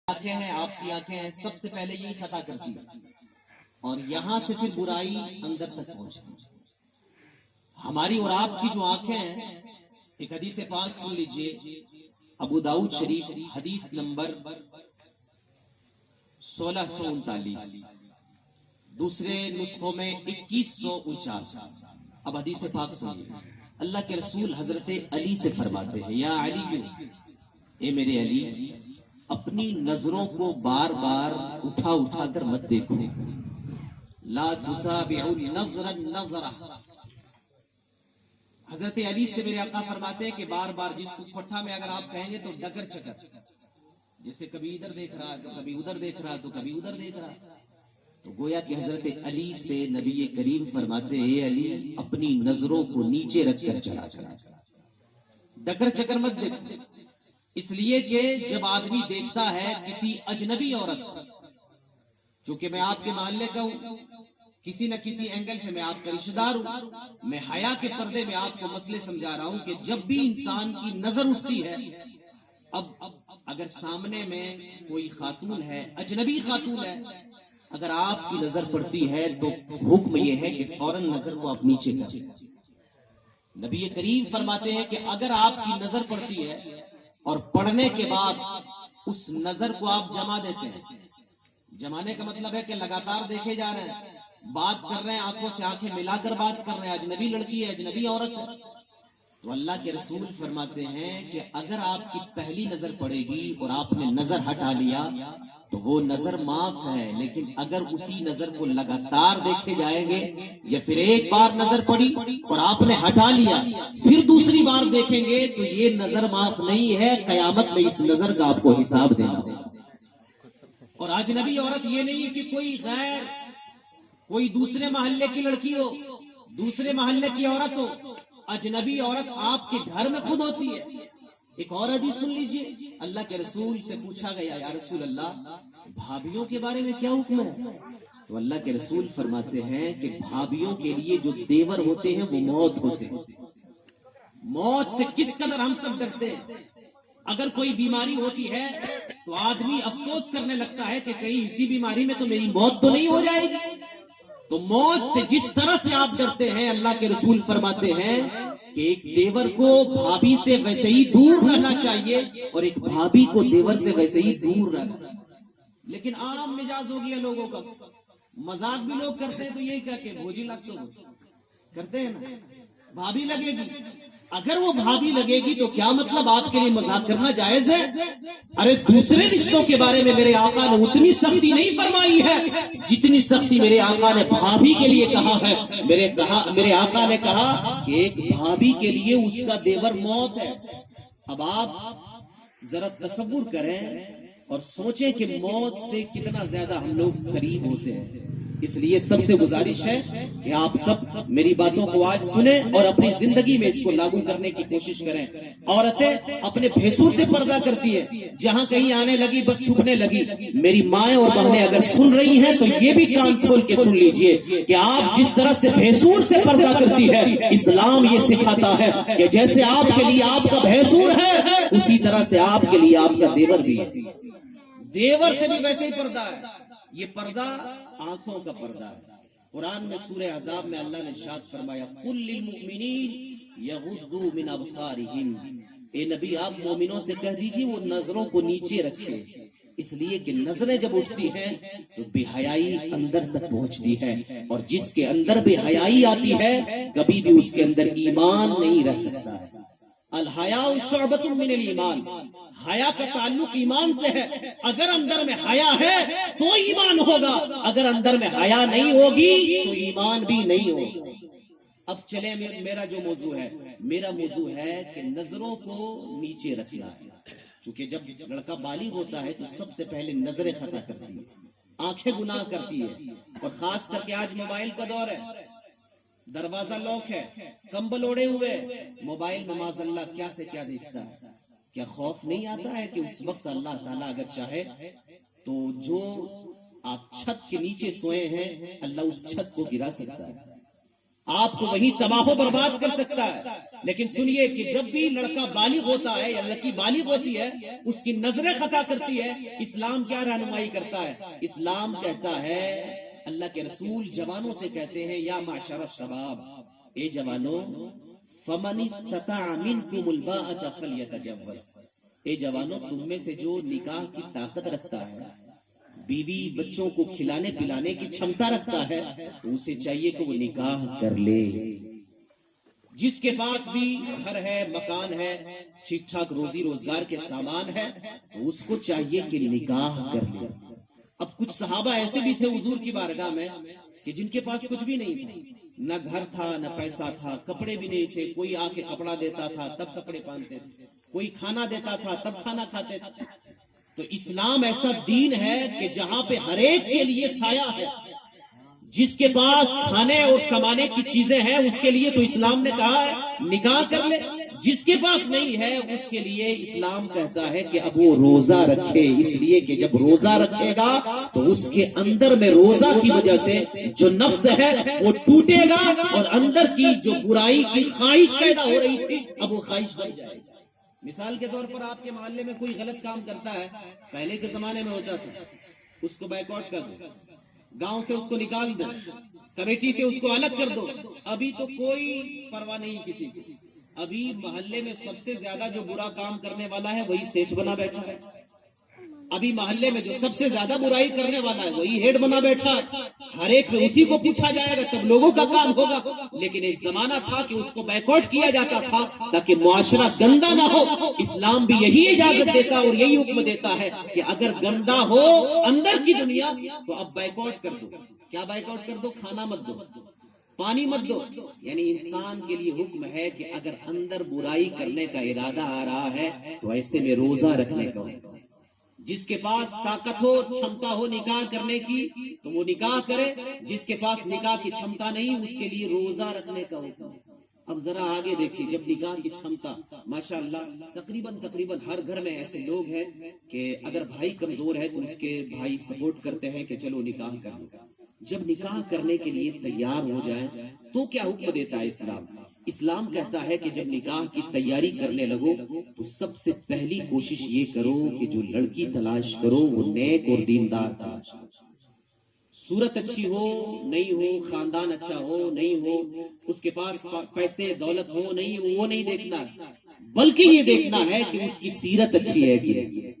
آنکھیں ہیں، آپ کی آنکھیں ہیں، سب سے پہلے یہی خطا کرتی ہے اور یہاں سے پھر برائی اندر تک پہنچتی ہے۔ ہماری اور آپ کی جو آنکھیں ہیں، ایک حدیث پاک سن لیجئے، ابو داؤد شریف حدیث نمبر 1639، دوسرے نسخوں میں 2149۔ اب حدیث پاک سنیے، اللہ کے رسول حضرت علی سے فرماتے ہیں، یا علی، اے میرے علی، اپنی نظروں کو بار بار اٹھا اٹھا کر مت دیکھو، لا تتابعوا النظر النظرہ۔ حضرت علی سے میرے آقا فرماتے ہیں کہ بار بار، جس کو کھٹا میں اگر آپ کہیں گے تو ڈگر چکر، جیسے کبھی ادھر دیکھ رہا ہے تو کبھی ادھر دیکھ رہا ہے تو کبھی ادھر دیکھ رہا ہے، تو گویا کہ حضرت علی سے نبی کریم فرماتے ہیں، اے علی، اپنی نظروں کو نیچے رکھ کر چلا چلا، ڈگر چکر مت دیکھو، اس لیے کہ جب آدمی دیکھتا ہے کسی اجنبی عورت، چونکہ میں آپ کے محلے کا ہوں، کسی نہ کسی اینگل سے میں آپ کا رشتہ دار ہوں، میں حیا کے پردے میں آپ کو مسئلے سمجھا رہا ہوں کہ جب بھی انسان کی نظر اٹھتی ہے، اب اگر سامنے میں کوئی خاتون ہے، اجنبی خاتون ہے، اگر آپ کی نظر پڑتی ہے تو حکم یہ ہے کہ فوراً نظر کو آپ نیچے کریں۔ نبی کریم فرماتے ہیں کہ اگر آپ کی نظر پڑتی ہے اور پڑھنے کے بعد اس نظر کو آپ جما دیتے ہیں، جمانے کا مطلب ہے کہ لگاتار دیکھے جا رہے ہیں، بات کر رہے ہیں، آنکھوں سے آنکھیں ملا کر بات کر رہے ہیں، اجنبی لڑکی ہے، اجنبی عورت ہے، تو اللہ کے رسول فرماتے ہیں کہ اگر آپ کی پہلی نظر پڑے گی اور آپ نے نظر ہٹا لیا تو وہ نظر معاف ہے، لیکن اگر اسی نظر کو لگاتار دیکھے جائیں گے، یا پھر ایک بار نظر پڑی اور آپ نے ہٹا لیا پھر دوسری بار دیکھیں گے تو یہ نظر معاف نہیں ہے، قیامت میں اس نظر کا آپ کو حساب دینا ہوگا۔ اور اجنبی عورت یہ نہیں کہ کوئی غیر، کوئی دوسرے محلے کی لڑکی ہو، دوسرے محلے کی عورت ہو، اجنبی عورت آپ کے گھر میں خود ہوتی ہے۔ ایک اور حدیث سن لیجئے، اللہ کے رسول سے پوچھا گیا، یا رسول اللہ، بھابھیوں کے بارے میں کیا حکم ہے؟ تو اللہ کے رسول فرماتے ہیں کہ بھابھیوں کے لیے جو دیور ہوتے ہیں وہ موت ہوتے ہیں۔ موت سے کس قدر ہم سب ڈرتے ہیں، اگر کوئی بیماری ہوتی ہے تو آدمی افسوس کرنے لگتا ہے کہ کہیں اسی بیماری میں تو میری موت تو نہیں ہو جائے گی۔ تو موت سے جس طرح سے آپ ڈرتے ہیں، اللہ کے رسول فرماتے ہیں کہ ایک دیور کو بھابھی سے ویسے ہی دور رہنا چاہیے اور ایک بھابھی کو دیور سے ویسے ہی دور رہنا چاہیے۔ لیکن عام مزاج ہو گیا لوگوں کا، مذاق بھی لوگ کرتے ہیں تو یہی کہہ کے بھوجی لگ تو کرتے ہیں نا، بھابھی لگے گی، اگر وہ بھابھی لگے گی تو کیا مطلب آپ کے لیے مذاق کرنا جائز ہے؟ ارے دوسرے رشتوں کے بارے میں میرے آقا نے اتنی سختی نہیں فرمائی ہے جتنی سختی میرے آقا نے بھابھی کے لیے کہا ہے۔ میرے آقا نے کہا کہ ایک بھابھی کے لیے اس کا دیور موت ہے۔ اب آپ ذرا تصور کریں اور سوچیں کہ موت سے کتنا زیادہ ہم لوگ قریب ہوتے ہیں۔ اس لیے سب سے گزارش ہے کہ آپ سب میری باتوں کو آج سنیں اور اپنی زندگی میں اس کو لاگو کرنے کی کوشش کریں۔ عورتیں اپنے بھیسور سے پردہ کرتی ہے، جہاں کہیں آنے لگی بس چھپنے لگی۔ میری مائیں اور بہنیں اگر سن رہی ہیں تو یہ بھی کان کھول کے سن لیجئے کہ آپ جس طرح سے بھیسور سے پردہ کرتی ہے، اسلام یہ سکھاتا ہے کہ جیسے آپ کے لیے آپ کا بھیسور ہے اسی طرح سے آپ کے لیے آپ کا دیور بھی ہے، دیور سے بھی ویسے ہی پردہ ہے۔ یہ پردہ آنکھوں کا پردہ ہے۔ قرآن میں سورہ احزاب میں اللہ نے ارشاد فرمایا، قل للمؤمنین یغضوا من ابصارہم، اے نبی آپ مومنوں سے کہہ دیجئے وہ نظروں کو نیچے رکھے، اس لیے کہ نظریں جب اٹھتی ہیں تو بے حیائی اندر تک پہنچتی ہے، اور جس کے اندر بے حیائی آتی ہے کبھی بھی اس کے اندر ایمان نہیں رہ سکتا ہے۔ الحیاء شعبۃ من الایمان، حیا کا تعلق ایمان سے ہے۔ اگر اندر میں حیا ہے تو ایمان ہوگا، اگر اندر میں حیا نہیں ہوگی تو ایمان بھی نہیں ہوگا۔ اب چلے میرا جو موضوع ہے، میرا موضوع ہے کہ نظروں کو نیچے رکھنا ہے، چونکہ جب لڑکا بالغ ہوتا ہے تو سب سے پہلے نظریں خطا کرتی ہے، آنکھیں گناہ کرتی ہے، اور خاص کر کے آج موبائل کا دور ہے، دروازہ لاک ہے، کمبل اوڑے ہوئے، موبائل میں معاذ اللہ کیا سے کیا دیکھتا ہے۔ کیا خوف نہیں آتا ہے کہ اس وقت اللہ تعالیٰ اگر چاہے تو جو آپ چھت کے نیچے سوئے ہیں اللہ اس چھت کو گرا سکتا ہے؟ آپ کو وہی تباہ و برباد کر سکتا ہے. لیکن سنیے کہ جب بھی لڑکا بالغ ہوتا ہے یا لڑکی بالغ ہوتی ہے، اس کی نظریں خطا کرتی ہے، اسلام کیا رہنمائی کرتا ہے؟ اسلام کہتا ہے، اللہ کے رسول جوانوں سے کہتے ہیں، یا معشر الشباب، اے جوانوں، فمن استطاع منکم الباءۃ فلیتجوز، اے جوانوں، تم میں سے جو نکاح کی طاقت رکھتا ہے، بیوی بچوں کو کھلانے پلانے کی چھمتا رکھتا ہے، تو اسے چاہیے کہ وہ نکاح کر لے. جس کے پاس بھی گھر ہے، مکان ہے، ٹھیک ٹھاک روزی روزگار کے سامان ہے، تو اس کو چاہیے کہ نکاح کر لے. اب کچھ صحابہ ایسے بھی تھے حضور کی بارگاہ میں کہ جن کے پاس کچھ بھی نہیں تھا، نہ گھر تھا، نہ پیسہ تھا، کپڑے بھی نہیں تھے. کوئی آ کے کپڑا دیتا تھا تب کپڑے پہنتے تھے، کوئی کھانا دیتا تھا تب کھانا کھاتے تھے. تو اسلام ایسا دین ہے کہ جہاں پہ ہر ایک کے لیے سایہ ہے. جس کے پاس کھانے اور کمانے کی چیزیں ہیں اس کے لیے تو اسلام نے کہا ہے نکاح کر لے. جس کے پاس نہیں ہے اس کے لیے اسلام کہتا ہے کہ اب وہ روزہ رکھے، اس لیے کہ جب روزہ رکھے گا تو اس کے اندر میں روزہ کی وجہ سے جو نفس ہے وہ ٹوٹے گا، اور اندر کی جو برائی کی خواہش پیدا ہو رہی تھی اب وہ خواہش بن جائے گی. مثال کے طور پر آپ کے محلے میں کوئی غلط کام کرتا ہے، پہلے کے زمانے میں ہوتا تھا، اس کو بیک آؤٹ کر دو، گاؤں سے اس کو نکال دو، کمیٹی سے اس کو الگ کر دو. ابھی تو کوئی پرواہ نہیں کسی کی. ابھی محلے میں سب سے زیادہ جو برا کام کرنے والا ہے وہی سیٹ بنا بیٹھا ہے. ابھی محلے میں جو سب سے زیادہ برائی کرنے والا ہے وہی ہیڈ بنا بیٹھا ہے. ہر ایک میں اسی کو پوچھا جائے گا تب لوگوں کا کام ہوگا. لیکن ایک زمانہ تھا کہ اس کو بیک آؤٹ کیا جاتا تھا تاکہ معاشرہ گندا نہ ہو. اسلام بھی یہی اجازت دیتا اور یہی حکم دیتا ہے کہ اگر گندا ہو اندر کی دنیا تو اب بیک آؤٹ کر دو. کیا بیک آؤٹ کر دو؟ کھانا مت دو، پانی مت دو. یعنی انسان کے لیے حکم ہے کہ اگر اندر برائی کرنے کا ارادہ آ رہا ہے تو ایسے میں روزہ رکھنے کا حکم. جس کے پاس طاقت ہو، چھمتا ہو نکاح کرنے کی تو وہ نکاح کرے. جس کے پاس نکاح کی چھمتا نہیں اس کے لیے روزہ رکھنے کا حکم. اب ذرا آگے دیکھیے، جب نکاح کی چھمتا ماشاءاللہ تقریباً ہر گھر میں ایسے لوگ ہیں کہ اگر بھائی کمزور ہے تو اس کے بھائی سپورٹ کرتے ہیں کہ چلو نکاح کر لو. جب نکاح کرنے کے لیے تیار ہو جائیں تو کیا حکم دیتا ہے اسلام؟ اسلام کہتا ہے کہ جب نکاح کی تیاری کرنے لگو تو سب سے پہلی کوشش یہ کرو کہ جو لڑکی تلاش کرو وہ نیک اور دیندار تلاش کرو. صورت اچھی ہو نہیں ہو، خاندان اچھا ہو نہیں ہو، اس کے پاس پیسے دولت ہو نہیں ہو، وہ نہیں دیکھنا، بلکہ یہ دیکھنا ہے کہ اس کی سیرت اچھی ہے کہ نہیں،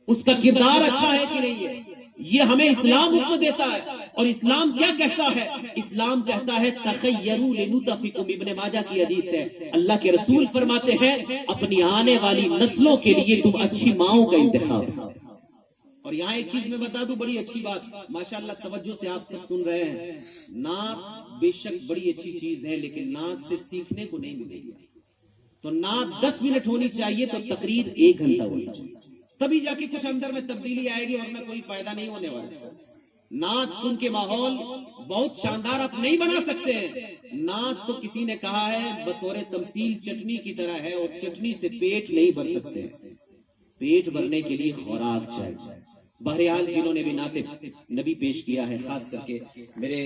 اس کا کردار اچھا ہے کہ نہیں ہے. یہ ہمیں اسلام حکم دیتا ہے. اور اسلام کیا کہتا ہے؟ اسلام کہتا ہے تخیروا لنطفکم، ابن ماجہ کی حدیث ہے. اللہ کے رسول فرماتے ہیں اپنی آنے والی نسلوں کے لیے تم اچھی ماؤں کا انتخاب کرو. اور یہاں ایک چیز میں بتا دوں، بڑی اچھی بات، ماشاءاللہ توجہ سے آپ سب سن رہے ہیں. نعت بے شک بڑی اچھی چیز ہے لیکن نعت سے سیکھنے کو نہیں ملے گی. تو نعت 10 منٹ ہونی چاہیے تو تقریر 1 گھنٹہ ہونی چاہیے، تبھی جا کے کچھ اندر میں تبدیلی آئے گی، ورنہ کوئی فائدہ نہیں ہونے والا. نعت سن کے ماحول بہت شاندار آپ نہیں بنا سکتے ہیں. نعت تو کسی نے کہا ہے بطور تمثیل چٹنی کی طرح ہے، اور چٹنی سے پیٹ نہیں بھر سکتے، پیٹ بھرنے کے لیے خوراک چاہیے. بہرحال جنہوں نے بھی نعت نبی پیش کیا ہے، خاص کر کے میرے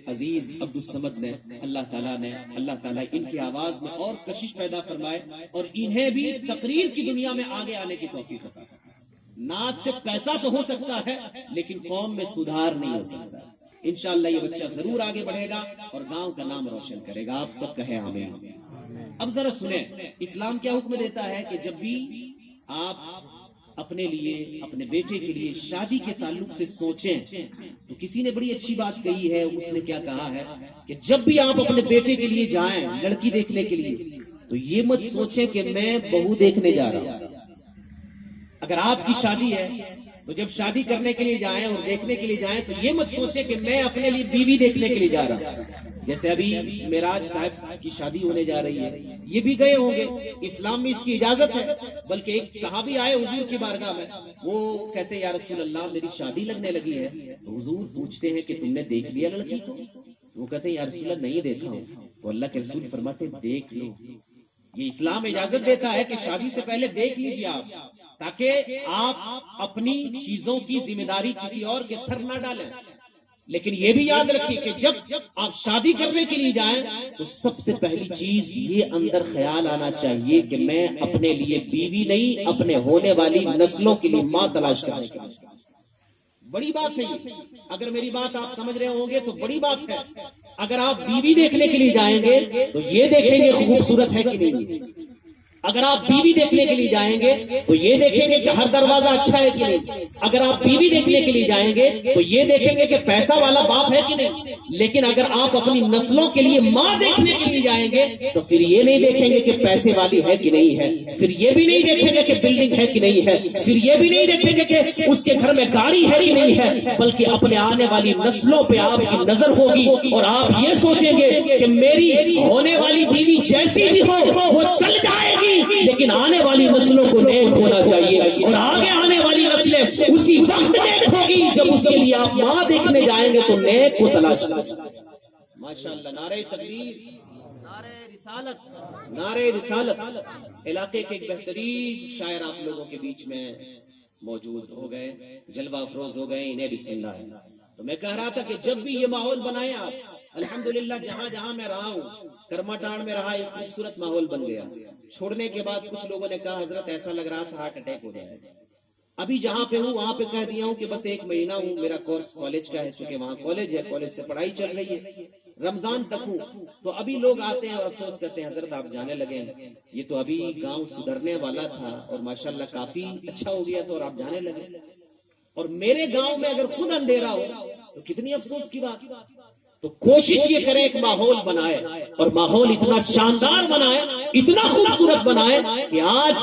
عزیز عبد الصمد نے، اللہ تعالیٰ ان کی آواز میں اور کشش پیدا فرمائے اور انہیں بھی تقریر کی دنیا میں آگے آنے کی توفیق عطا فرمائے. نعت سے پیسہ تو ہو سکتا ہے لیکن قوم میں سدھار نہیں ہو سکتا. انشاءاللہ یہ بچہ ضرور آگے بڑھے گا اور گاؤں کا نام روشن کرے گا. آپ سب کہیں آمین. اب ذرا سنیں اسلام کیا حکم دیتا ہے کہ جب بھی آپ اپنے لیے، اپنے بیٹے کے لیے شادی کے تعلق سے سوچیں تو کسی نے بڑی اچھی بات کہی ہے. اس نے کیا کہا ہے کہ جب بھی آپ اپنے بیٹے کے لیے جائیں لڑکی دیکھنے کے لیے تو یہ مت سوچیں کہ میں بہو دیکھنے جا رہا ہوں. اگر آپ کی شادی ہے تو جب شادی کرنے کے لیے جائیں اور دیکھنے کے لیے جائیں تو یہ مت سوچیں کہ میں اپنے لیے بیوی دیکھنے کے لیے جا رہا ہوں. جیسے ابھی معراج صاحب کی شادی ہونے جا رہی ہے، یہ بھی گئے ہوں گے، اسلام میں اس کی اجازت ہے. بلکہ ایک صحابی آئے حضور کی بارگاہ میں، وہ کہتے یا رسول اللہ میری شادی لگنے لگی ہے. تو حضور پوچھتے ہیں کہ تم نے دیکھ لیا لڑکی کو؟ وہ کہتے ہیں یا رسول اللہ نہیں دیکھا ہوں. تو اللہ کے رسول فرماتے دیکھ لو. یہ اسلام اجازت دیتا ہے کہ شادی سے پہلے دیکھ لیجیے آپ، تاکہ آپ اپنی چیزوں کی ذمہ داری کسی اور کے سر نہ ڈالیں. لیکن یہ بھی یاد رکھیے کہ جب آپ شادی کرنے کے لیے جائیں تو سب سے پہلی چیز یہ اندر خیال آنا چاہیے کہ میں اپنے لیے بیوی نہیں، اپنے ہونے والی نسلوں کے لیے ماں تلاش کرنے کے لیے. بڑی بات ہے یہ. اگر میری بات آپ سمجھ رہے ہوں گے تو بڑی بات ہے. اگر آپ بیوی دیکھنے کے لیے جائیں گے تو یہ دیکھیں گے خوبصورت ہے کہ نہیں. اگر آپ بیوی دیکھنے کے لیے جائیں گے تو یہ دیکھیں گے کہ ہر دروازہ اچھا ہے کہ نہیں. اگر آپ بیوی دیکھنے کے لیے جائیں گے تو یہ دیکھیں گے کہ پیسہ والا باپ ہے کہ نہیں. لیکن اگر آپ اپنی نسلوں کے لیے ماں دیکھنے کے لیے جائیں گے تو پھر یہ نہیں دیکھیں گے کہ پیسے والی ہے کہ نہیں ہے، پھر یہ بھی نہیں دیکھیں گے کہ بلڈنگ ہے کہ نہیں ہے، پھر یہ بھی نہیں دیکھیں گے کہ اس کے گھر میں گاڑی ہے کہ نہیں ہے، بلکہ اپنے آنے والی نسلوں پہ آپ کی نظر ہوگی اور آپ یہ سوچیں گے کہ میری ہونے والی بیوی جیسی بھی ہو وہ چل جائے گی، لیکن آنے والی نسلوں کو نیک ہونا چاہیے، اور آگے آنے والی نسلیں اسی وقت نیک ہوگی جب اس کے لیے آپ ماں دیکھنے جائیں گے تو نیک کو تلاش کریں. ماشاءاللہ. نعرہ تکبیر، نعرہ رسالت، نعرہ رسالت. علاقے کے ایک بہترین شاعر آپ لوگوں کے بیچ میں موجود ہو گئے، جلوہ افروز ہو گئے، انہیں بھی سننا ہے. تو میں کہہ رہا تھا کہ جب بھی یہ ماحول بنائیں آپ، الحمدللہ جہاں جہاں میں رہا ہوں، کرماٹاڑ میں رہا، ایک خوبصورت ماحول بن گیا. چھوڑنے کے بعد کچھ لوگوں نے کہا حضرت ایسا لگ رہا تھا ہارٹ اٹیک ہو جائے گا. ابھی جہاں پہ ہوں وہاں پہ کہہ دیا ہوں کہ بس 1 مہینہ ہوں، میرا کورس کالج کا ہے، چونکہ وہاں کالج ہے، کالج سے پڑھائی چل رہی ہے، رمضان تک ہوں. تو ابھی لوگ آتے ہیں اور افسوس کرتے ہیں حضرت آپ جانے لگے ہیں، یہ تو ابھی گاؤں سدھرنے والا تھا اور ماشاءاللہ کافی اچھا ہو گیا تو، اور آپ جانے لگے. اور میرے گاؤں میں اگر خود اندھیرا ہو تو کتنی افسوس کی بات. تو کوشش یہ کریں ایک ماحول بنائے، اور ماحول اتنا شاندار بنائے، اتنا خوبصورت بنائے کہ آج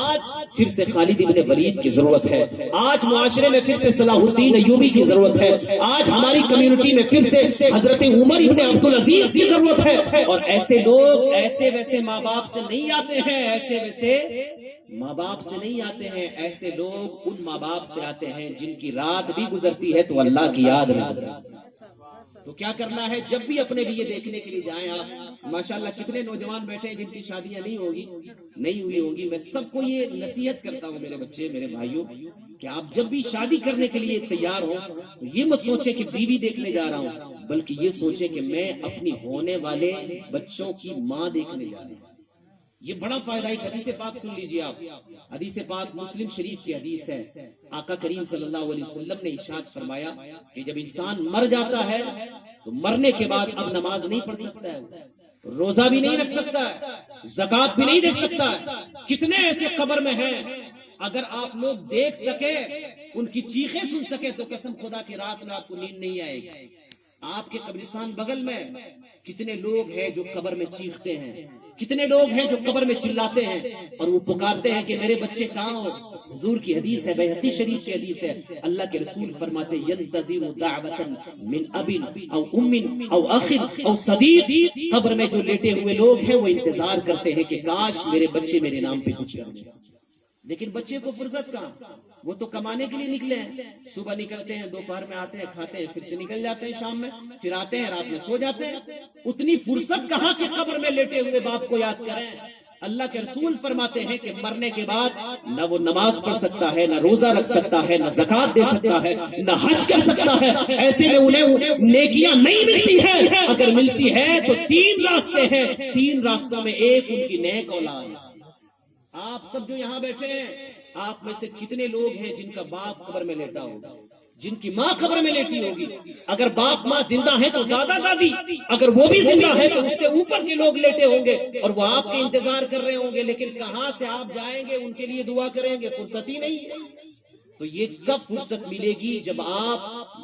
پھر سے خالد ابن ولید کی ضرورت ہے، آج معاشرے میں پھر سے صلاح الدین ایوبی کی ضرورت ہے، آج ہماری کمیونٹی میں پھر سے حضرت عمر ابن عبدالعزیز کی ضرورت ہے. اور ایسے لوگ ایسے ویسے ماں باپ سے نہیں آتے ہیں، ایسے ویسے ماں باپ سے نہیں آتے ہیں، ایسے لوگ ان ماں باپ سے آتے ہیں جن کی رات بھی گزرتی ہے تو اللہ کی یاد میں گزرتی ہے. تو کیا کرنا ہے، جب بھی اپنے لیے دیکھنے کے لیے جائیں آپ، ماشاءاللہ کتنے نوجوان بیٹھے ہیں جن کی شادیاں نہیں ہوئی ہوگی. میں سب کو یہ نصیحت کرتا ہوں، میرے بچے، میرے بھائیوں، کہ آپ جب بھی شادی کرنے کے لیے تیار ہو تو یہ مت سوچیں کہ بیوی دیکھنے جا رہا ہوں، بلکہ یہ سوچیں کہ میں اپنی ہونے والے بچوں کی ماں دیکھنے جا رہا ہوں. یہ بڑا فائدہ ہے. حدیث پاک سن لیجئے آپ، حدیث پاک مسلم شریف کی حدیث ہے. آقا کریم صلی اللہ علیہ وسلم نے ارشاد فرمایا کہ جب انسان مر جاتا ہے تو مرنے کے بعد اب نماز نہیں پڑھ سکتا ہے، روزہ بھی نہیں رکھ سکتا ہے، زکوٰۃ بھی نہیں دے سکتا ہے. کتنے ایسے قبر میں ہیں، اگر آپ لوگ دیکھ سکے، ان کی چیخیں سن سکے تو قسم خدا کی رات میں آپ کو نیند نہیں آئے گی. آپ کے قبرستان بغل میں کتنے لوگ ہیں جو قبر میں چیختے ہیں، کتنے لوگ ہیں جو قبر میں چلاتے ہیں اور وہ پکارتے ہیں کہ میرے بچے کہاں ہو. حضور کی حدیث ہے، بیہقی شریف کی حدیث ہے، اللہ کے رسول فرماتے ینتظر دعوۃ من اب او ام او اخ او صدیق. قبر میں جو لیٹے ہوئے لوگ ہیں وہ انتظار کرتے ہیں کہ کاش میرے بچے میرے نام پہ کچھ کریں. لیکن بچے کو فرصت کہاں، وہ تو کمانے کے لیے نکلے ہیں. صبح نکلتے ہیں، دوپہر میں آتے ہیں، کھاتے ہیں، پھر سے نکل جاتے ہیں، شام میں پھر آتے ہیں، رات میں سو جاتے ہیں. اتنی فرصت کہاں کہ قبر میں لیٹے ہوئے باپ کو یاد کریں. اللہ کے رسول فرماتے ہیں کہ مرنے کے بعد نہ وہ نماز پڑھ سکتا ہے، نہ روزہ رکھ سکتا ہے، نہ زکوٰۃ دے سکتا ہے، نہ حج کر سکتا ہے. ایسے میں انہیں نیکیاں نہیں ملتی ہے. اگر ملتی ہے تو 3 راستے ہیں، 3 راستوں میں ایک ان کی نیک اولاد. آپ سب جو یہاں بیٹھے ہیں، آپ میں سے کتنے لوگ ہیں جن کا باپ قبر میں لیٹا ہوگا، جن کی ماں قبر میں لیٹی ہوگی؟ اگر باپ ماں زندہ ہیں تو دادا دادی، اگر وہ بھی زندہ ہے تو اس سے اوپر کے لوگ لیٹے ہوں گے اور وہ آپ کے انتظار کر رہے ہوں گے. لیکن کہاں سے آپ جائیں گے ان کے لیے دعا کریں گے؟ فرصت ہی نہیں ہے. تو یہ کب فرصت ملے گی؟ جب آپ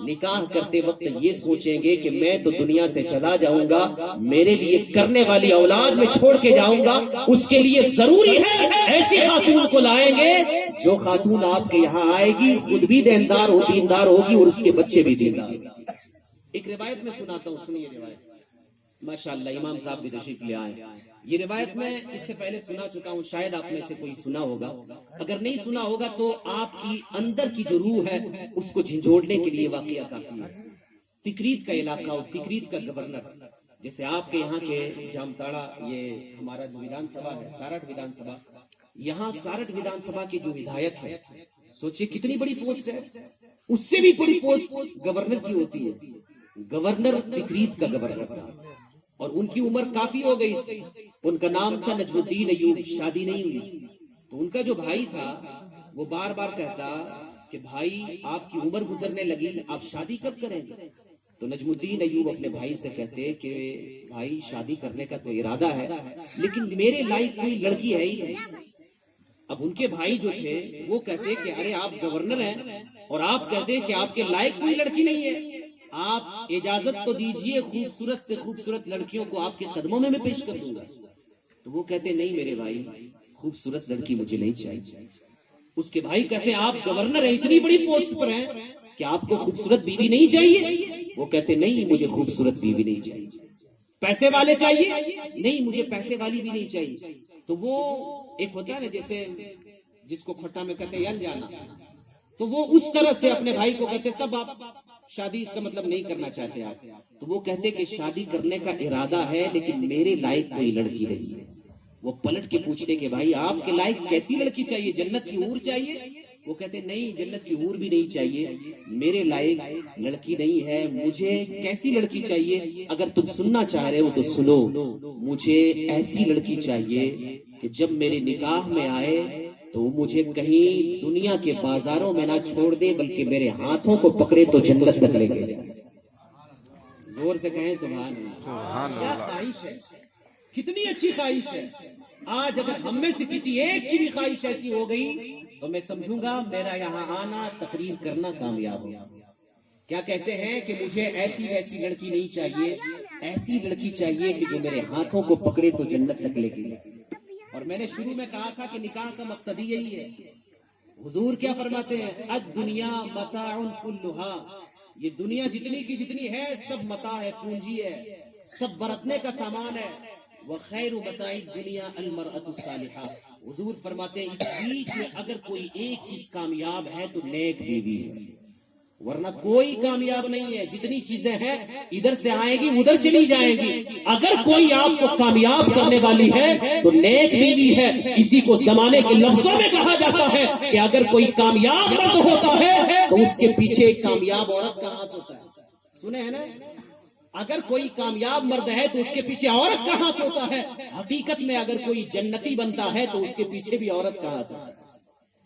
نکاح کرتے وقت یہ سوچیں گے کہ میں تو دنیا سے چلا جاؤں گا، میرے لیے کرنے والی اولاد میں چھوڑ کے جاؤں گا. اس کے لیے ضروری ہے ایسی خاتون کو لائیں گے جو خاتون آپ کے یہاں آئے گی خود بھی دیندار ہو، دیندار ہوگی اور اس کے بچے بھی دیندار. ایک روایت میں سناتا ہوں، سنیے روایت. ماشاءاللہ امام صاحب بھی تشریف لے آئے. یہ روایت میں اس سے پہلے سنا چکا ہوں، شاید آپ میں سے کوئی سنا ہوگا. اگر نہیں سنا ہوگا تو آپ کی اندر کی جو روح ہے اس کو جھنجھوڑنے کے لیے واقعہ کافی ہے. تکریت کا علاقہ اور تکریت کا گورنر، جیسے آپ کے یہاں کے جامتاڑا، یہ ہمارا جو ودھان سبھا ہے سارٹ ودھان سبھا، یہاں سارٹ ودھان سبھا کی جو ودھایک ہے، سوچئے کتنی بڑی پوسٹ ہے. اس سے بھی بڑی پوسٹ گورنر کی ہوتی ہے. گورنر تکریت کا گورنر تھا اور ان کی عمر کافی ہو گئی تھی. ان کا نام تھا نجم الدین ایوب. شادی نہیں ہوئی تو ان کا جو بھائی تھا وہ بار بار کہتا کہ بھائی آپ کی عمر گزرنے لگی, آپ شادی کب کریں گے؟ تو نجم الدین ایوب اپنے بھائی سے کہتے کہ بھائی شادی کرنے کا تو ارادہ ہے لیکن میرے لائق کوئی لڑکی ہے ہی نہیں. اب ان کے بھائی جو تھے وہ کہتے کہ ارے آپ گورنر ہیں اور آپ کہتے کہ آپ کے لائق کوئی لڑکی نہیں ہے, آپ اجازت تو دیجئے خوبصورت سے خوبصورت لڑکیوں کو آپ کے قدموں میں پیش کر دوں گا. تو وہ کہتے نہیں میرے بھائی, خوبصورت لڑکی مجھے نہیں چاہیے. اس کے بھائی کہتے آپ گورنر ہیں, اتنی بڑی پوسٹ پر ہیں کہ آپ کو خوبصورت بیوی نہیں چاہیے؟ وہ کہتے نہیں مجھے خوبصورت بیوی نہیں چاہیے. پیسے والے چاہیے؟ نہیں مجھے پیسے والی بھی نہیں چاہیے. تو وہ ایک ہوتا ہے نا جیسے جس کو کھٹا میں کہتے یل جانا, تو وہ اس طرح سے اپنے بھائی کو کہتے تب آپ شادی اس کا مطلب نہیں کرنا چاہتے آپ. تو وہ کہتے کہ شادی کرنے کا ارادہ ہے لیکن میرے لائق کوئی لڑکی نہیں ہے. وہ پلٹ کے پوچھتے کہ بھائی آپ کے لائق کیسی لڑکی چاہیے, جنت کی حور چاہیے؟ وہ کہتے نہیں جنت کی حور بھی نہیں چاہیے, میرے لائق لڑکی نہیں ہے. مجھے کیسی لڑکی چاہیے؟ اگر تم سننا چاہ رہے ہو تو سنو. مجھے ایسی لڑکی چاہیے کہ جب میرے نکاح میں آئے تو مجھے کہیں دنیا کے بازاروں میں نہ چھوڑ دے بلکہ میرے ہاتھوں کو پکڑے تو جنت تک لے کے جائے. زور سے کہیں سبحان اللہ. کیا خواہش ہے, کتنی اچھی خواہش ہے. آج اگر ہم میں سے کسی ایک کی بھی خواہش ایسی ہو گئی تو میں سمجھوں گا میرا یہاں آنا تقریر کرنا کامیاب ہو. کیا کہتے ہیں کہ مجھے ایسی ویسی لڑکی نہیں چاہیے, ایسی لڑکی چاہیے کہ جو میرے ہاتھوں کو پکڑے تو جنت تک لے کے. اور میں نے شروع میں کہا تھا کہ نکاح کا مقصد ہی یہی ہے. حضور کیا فرماتے ہیں, الدنیا متاع کلھا, یہ دنیا جتنی کی جتنی ہے سب متاع ہے, پونجی ہے, سب برتنے کا سامان ہے. وخیر متاع الدنیا المرأة الصالحہ. حضور فرماتے ہیں اس بیچ میں اگر کوئی ایک چیز کامیاب ہے تو نیک بیوی ہے, ورنہ کوئی کامیاب نہیں ہے. جتنی چیزیں ہیں ادھر سے آئیں گی ادھر چلی جائیں گی. اگر کوئی آپ کو کامیاب کرنے والی ہے تو نیک بیوی ہے. اسی کو زمانے کے لفظوں میں کہا جاتا ہے کہ اگر کوئی کامیاب مرد ہوتا ہے تو اس کے پیچھے ایک کامیاب عورت کا ہاتھ ہوتا ہے. سنے ہیں نا, اگر کوئی کامیاب مرد ہے تو اس کے پیچھے عورت کا ہاتھ ہوتا ہے. حقیقت میں اگر کوئی جنتی بنتا ہے تو اس کے پیچھے بھی عورت کا ہاتھ ہوتا ہے.